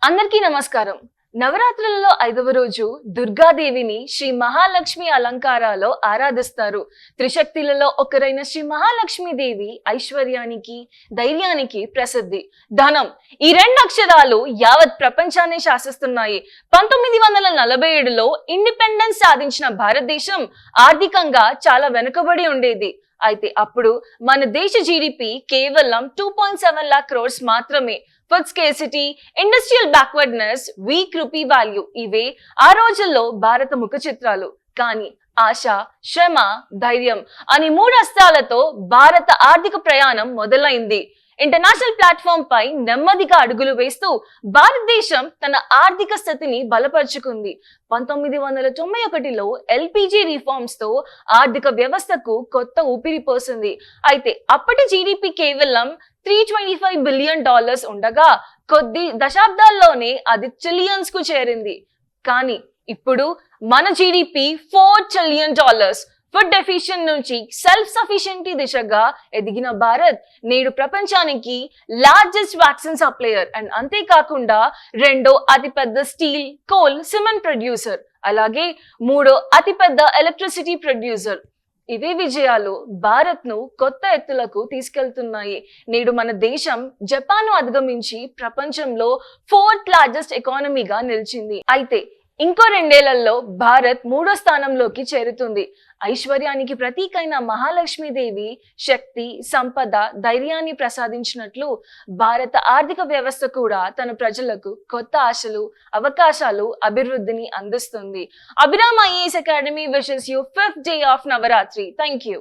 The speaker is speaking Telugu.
అందరికీ నమస్కారం. నవరాత్రులలో 5వ రోజు దుర్గాదేవిని శ్రీ మహాలక్ష్మి అలంకారాలో ఆరాధిస్తారు. త్రిశక్తులలో ఒకరైన శ్రీ మహాలక్ష్మి దేవి ఐశ్వర్యానికి, ధైర్యానికి ప్రసిద్ధి. ధనం, ఈ రెండు అక్షరాలు యావత్ ప్రపంచాన్ని శాసిస్తున్నాయి. 1947లో ఇండిపెండెన్స్ సాధించిన భారతదేశం ఆర్థికంగా చాలా వెనుకబడి ఉండేది. అయితే అప్పుడు మన దేశ జీడిపి కేవలం 2.7 lakh crores మాత్రమే. Food scarcity, industrial backwardness, week rupee value ఇవే ఆ రోజుల్లో భారత ముఖ చిత్రాలు. కానీ ఆశ, శ్రమ, ధైర్యం అని 3 అస్త్రాలతో భారత ఆర్థిక ప్రయాణం మొదలైంది. ఇంటర్నేషనల్ ప్లాట్ఫామ్ పై నెమ్మదిగా అడుగులు వేస్తూ భారతదేశం తన ఆర్థిక స్థితిని బలపరుచుకుంది. 1991లో ఎల్పిజి రిఫార్మ్స్ తో ఆర్థిక వ్యవస్థకు కొత్త ఊపిరి పోసింది. అయితే అప్పటి జీడిపి కేవలం $325 బిలియన్ ఉండగా కొద్ది దశాబ్దాల్లోనే అది ట్రిలియన్స్ కు చేరింది. కానీ ఇప్పుడు మన జీడిపి $4 ట్రిలియన్. ఫుడ్ డెఫిషియన్ నుంచి సెల్ఫ్ సఫిషియెంటీ దిశగా ఎదిగిన భారత్ నేడు ప్రపంచానికి లార్జెస్ట్ వ్యాక్సిన్ సప్లయర్ అండ్ అంతేకాకుండా 2వ అతిపెద్ద స్టీల్, కోల్, సిమెంట్ ప్రొడ్యూసర్, అలాగే 3వ అతిపెద్ద ఎలక్ట్రిసిటీ ప్రొడ్యూసర్. ఇవే విజయాలు భారత్ ను కొత్త ఎత్తులకు తీసుకెళ్తున్నాయి. నేడు మన దేశం జపాన్ ను అధిగమించి ప్రపంచంలో 4th లార్జెస్ట్ ఎకానమీగా నిలిచింది. అయితే ఇంకో 2 ఏళ్లలో భారత్ 3వ స్థానంలోకి చేరుతుంది. ఐశ్వర్యానికి ప్రతీకైన మహాలక్ష్మీదేవి శక్తి, సంపద, ధైర్యాన్ని ప్రసాదించినట్లు భారత ఆర్థిక వ్యవస్థ కూడా తన ప్రజలకు కొత్త ఆశలు, అవకాశాలు, అభివృద్ధిని అందిస్తుంది. Abhiram IAS academy wishes you 5th day of Navratri. Thank you.